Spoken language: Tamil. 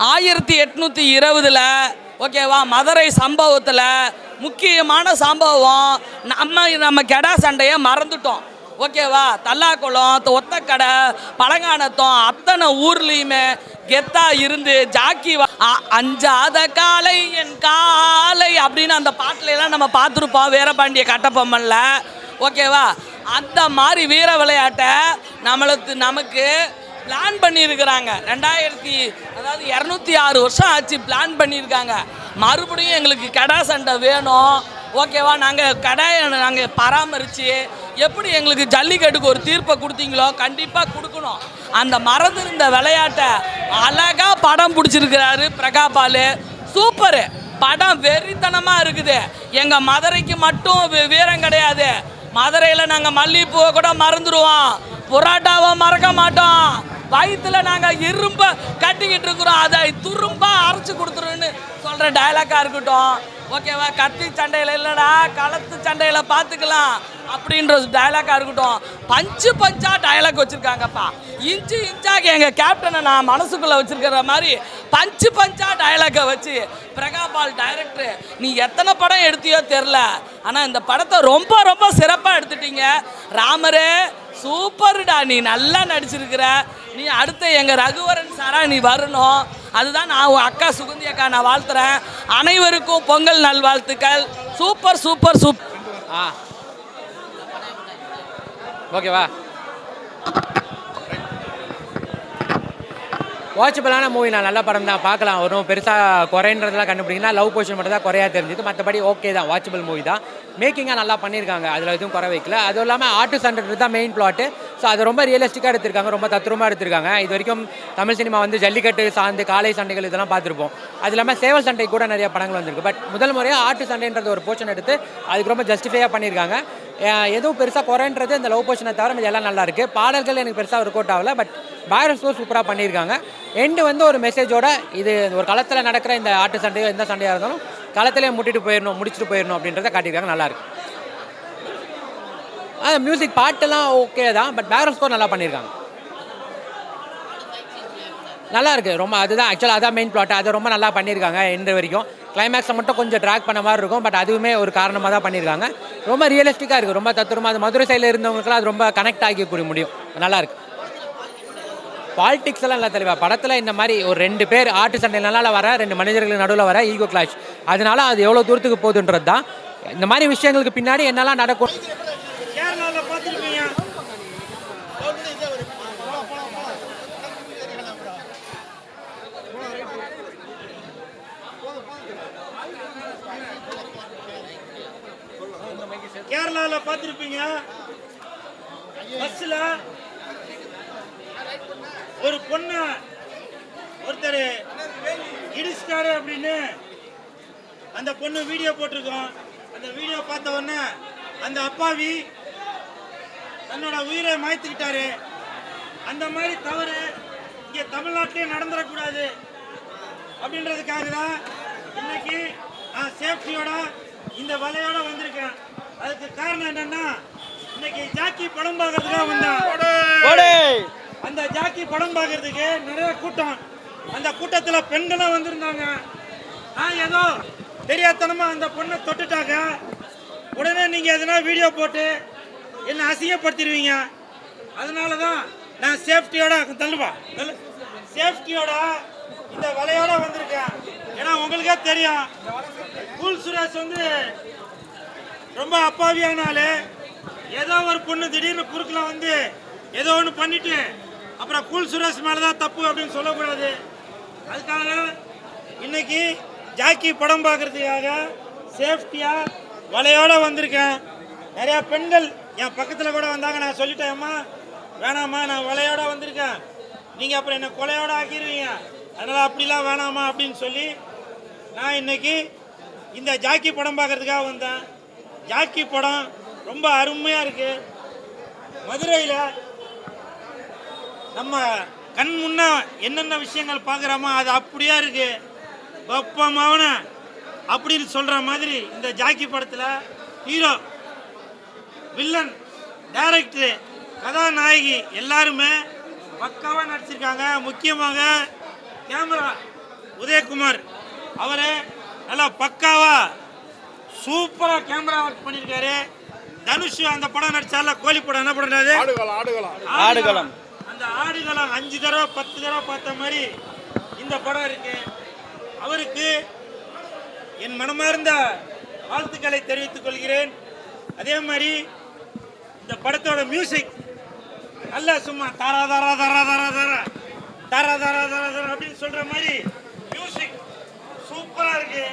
1820 ஓகேவா மதுரை சம்பவத்தில் முக்கியமான சம்பவம். நம்ம கெடா சண்டையை மறந்துட்டோம். ஓகேவா தல்லாக்குளம், ஒத்தக்கடை, பழங்கானத்தம் அத்தனை ஊர்லேயுமே கெத்தா இருந்து ஜாக்கி அஞ்சாத காலை என் காலை அப்படின்னு அந்த பாட்டிலெல்லாம் நம்ம பார்த்துருப்போம் வீரபாண்டிய கட்டபொம்மனில். ஓகேவா அந்த மாதிரி வீர விளையாட்டை நமக்கு பிளான் பண்ணியிருக்கிறாங்க. 206 வருஷம் ஆச்சு பிளான் பண்ணியிருக்காங்க. மறுபடியும் எங்களுக்கு கடா சண்டை வேணும். ஓகேவா நாங்கள் பராமரித்து எப்படி எங்களுக்கு ஜல்லிக்கட்டுக்கு ஒரு தீர்ப்பை கொடுத்தீங்களோ கண்டிப்பாக கொடுக்கணும். அந்த மறந்துருந்த விளையாட்டை அழகாக படம் பிடிச்சிருக்கிறாரு பிரகாபாலு. சூப்பரு படம் வெறித்தனமாக இருக்குது. எங்கள் மதுரைக்கு மட்டும் வீரம் கிடையாது. மதுரையில் நாங்கள் மல்லிகைப்பூவை கூட மறந்துடுவோம், புரோட்டாவை மறக்க மாட்டோம். வயிற்றுல நாங்கள் இரும்ப கட்டிக்கிட்டு இருக்கிறோம், அதை துரும்பா அரைச்சி கொடுத்துருன்னு சொல்கிற டைலாக்காக இருக்கட்டும். ஓகேவா கத்தி சண்டையில் இல்லைடா களத்து சண்டையில் பார்த்துக்கலாம் அப்படின்ற டைலாக்காக இருக்கட்டும். பஞ்சா டைலாக் வச்சுருக்காங்கப்பா. இன்ச்சாக எங்கள் கேப்டனை நான் மனசுக்குள்ளே வச்சுருக்கிற மாதிரி பஞ்சா டைலாக்கை வச்சு பிரகாபால் டைரக்டரு நீ எத்தனை படம் எடுத்தியோ தெரில, ஆனால் இந்த படத்தை ரொம்ப ரொம்ப சிறப்பாக எடுத்துட்டீங்க. ராமரே சூப்பர்டா, நீ நல்லா நடிச்சிருக்கிற. நீ அடுத்த எங்கள் ரகுவரன் சாரா நீ வரணும். அதுதான் நான் உன் அக்கா சுகந்தி அக்கா நான் வாழ்த்துறேன். அனைவருக்கும் பொங்கல் நல்வாழ்த்துக்கள். Super super super. ஓகேவா வாட்சபிளான மூவி நான் நல்ல படம் தான் பார்க்கலாம். ஒன்றும் பெருசாக குறைன்றதெல்லாம் கண்டுபிடிங்கன்னா லவ் பொசிஷன் மட்டும் தான் குறையா தெரிஞ்சுது. மற்றபடி ஓகே தான், வாட்சபிள் மூவி தான். மேக்கிங்காக நல்லா பண்ணியிருக்காங்க, அதில் எதுவும் குறை வைக்கல. அதுவும் இல்லாமல் ஆர்ட் சண்டை தான் மெயின் பிளாட்டு. ஸோ அது ரொம்ப ரியலிஸ்டிக்காக எடுத்திருக்காங்க, ரொம்ப தத்ரூபமாக எடுத்திருக்காங்க. இது வரைக்கும் தமிழ் சினிமா வந்து ஜல்லிக்கட்டு சார்ந்து காளை சண்டைகள் இதெல்லாம் பார்த்துருப்போம். அது இல்லாமல் சேவல் சண்டை கூட நிறைய படங்கள் வந்திருக்கு. பட் முதல் முறையாக ஆர்ட் சண்டைன்றது ஒரு போர்ஷன் எடுத்து அதுக்கு ரொம்ப ஜஸ்டிஃபையாக பண்ணியிருக்காங்க. எதுவும் பெருசாக குறைன்றது இந்த லவ் போர்ஷனை தவிர இது எல்லாம் நல்லாயிருக்கு. பாடல்கள் எனக்கு பெருசாக ஒர்க் அவுட் ஆகல, பட் பேக்ரவுண்ட் ஸ்கோர் சூப்பராக பண்ணியிருக்காங்க. எண்டு வந்து ஒரு மெசேஜோட இது ஒரு களத்தில் நடக்கிற இந்த ஆட்டு சண்டையோ எந்த சண்டையாக இருந்தாலும் களத்திலே முடிச்சுட்டு போயிடணும் அப்படின்றத காட்டியிருக்காங்க. நல்லாயிருக்கு. மியூசிக் பாட்டெல்லாம் ஓகே தான், பட் பேக்ரவுண்ட் ஸ்கோர் நல்லா பண்ணியிருக்காங்க. நல்லா இருக்குது ரொம்ப. அதுதான் ஆக்சுவலாக அதான் மெயின் பிளாட். அதை ரொம்ப நல்லா பண்ணியிருக்காங்க. எண்டு வரைக்கும் கிளைமேக்ஸை மட்டும் கொஞ்சம் ட்ராக் பண்ண மாதிரி இருக்கும், பட் அதுவுமே ஒரு காரணமாக தான் பண்ணியிருக்காங்க. ரொம்ப ரியலிஸ்டிக்காக இருக்குது, ரொம்ப தத்துரமாக. அது மதுரை சைடில் இருந்தவங்களுக்குலாம் அது ரொம்ப கனெக்ட் ஆகிக்கூடிய முடியும். நல்லாயிருக்கு. பாலிடிக்ஸ் எல்லாம் நல்லா தெளிவாக படத்தில் இந்த மாதிரி ஒரு 2 பேர் ஆட்டு சண்டையினால வர 2 மனிதர்களுக்கு நடுவில் வர ஈகோ கிளாஷ், அதனால அது எவ்வளோ தூரத்துக்கு போகுதுன்றது தான். இந்த மாதிரி விஷயங்களுக்கு பின்னாடி என்னெல்லாம் நடக்கும். கேரளாவில் பார்த்துருப்பீங்க, பஸ்ஸில் ஒரு பொண்ணை ஒருத்தர் இடிச்சிட்டாரு அப்படின்னு அந்த பொண்ணு வீடியோ போட்டிருக்கோம். அந்த வீடியோ பார்த்த உடனே அந்த அப்பாவி தன்னோட உயிரை மாய்த்துக்கிட்டாரு. அந்த மாதிரி தவறு இங்கே தமிழ்நாட்டிலே நடந்துடக்கூடாது அப்படின்றதுக்காக தான் இன்னைக்கு நான் சேஃப்டியோட இந்த வலையோட வந்திருக்கேன். அதுக்கு காரணம் என்னன்னா, இன்னைக்கு ஜாக்கி படம் பார்க்கறதுக்காக வந்தேன். அந்த ஜாக்கி படம் பார்க்கறதுக்கு நிறைய கூட்டம். அந்த கூட்டத்தில் பெண்களும் வந்திருந்தாங்க. நான் ஏதோ தெரியாதனமா அந்த பொண்ணை தொட்டுட்டாங்க. உடனே நீங்கள் எதனா வீடியோ போட்டு என்னை அசிங்கப்படுத்திடுவீங்க. அதனால தான் நான் சேஃப்டியோட இந்த வலையோட வந்திருக்கேன். ஏன்னா உங்களுக்கே தெரியும், கூல் சுரேஷ் வந்து ரொம்ப அப்பாவியான ஆளு. ஏதோ ஒரு பொண்ணு திடீர்னு குறுக்கில் வந்து ஏதோ ஒன்று பண்ணிட்டு அப்புறம் கூல் சுரேஷ் மேலே தான் தப்பு அப்படின்னு சொல்லக்கூடாது. அதுக்காக இன்னைக்கு ஜாக்கி படம் பார்க்கறதுக்காக சேஃப்டியாக வலையோடு வந்திருக்கேன். நிறையா பெண்கள் என் பக்கத்தில் கூட வந்தாங்க. நான் சொல்லிட்டேன், அம்மா வேணாம்மா, நான் வலையோட வந்திருக்கேன், நீங்கள் அப்புறம் என்னை கொலையோட ஆக்கிடுவீங்க, அதனால் அப்படிலாம் வேணாமா அப்படின்னு சொல்லி நான் இன்னைக்கு இந்த ஜாக்கி படம் பார்க்கறதுக்காக வந்தேன். ஜாக்கி படம் ரொம்ப அருமையாக இருக்குது. மதுரையில் நம்ம கண் முன்ன என்னென்ன விஷயங்கள் பார்க்குறோமோ அது அப்படியே இருக்குது. பப்பமாவன அப்படின்னு சொல்கிற மாதிரி இந்த ஜாக்கி படத்தில் ஹீரோ, வில்லன், டைரக்டரு, கதாநாயகி எல்லாருமே பக்காவாக நடிச்சிருக்காங்க. முக்கியமாக கேமரா உதயகுமார் அவரு நல்லா பக்காவா சூப்பரா கேமரா ஒர்க் பண்ணியிருக்காரு. தனுஷ் அந்த படம் நடிச்சால கோழி படம், என்ன படம் அது? ஆடுகளம். அந்த ஆடுகளம் 5 தடவை 10 தடவை பார்த்த மாதிரி இந்த படம் இருக்கு. அவருக்கு என் மனமார்ந்த வாழ்த்துக்களை தெரிவித்துக் கொள்கிறேன். அதே மாதிரி இந்த படத்தோட மியூசிக் நல்ல சும்மா தாரா தாரா தாரா தாரா தாரா தாரா தாரா தாரா தாரா அப்படின்னு சொல்ற மாதிரி மியூசிக் சூப்பரா இருக்கு.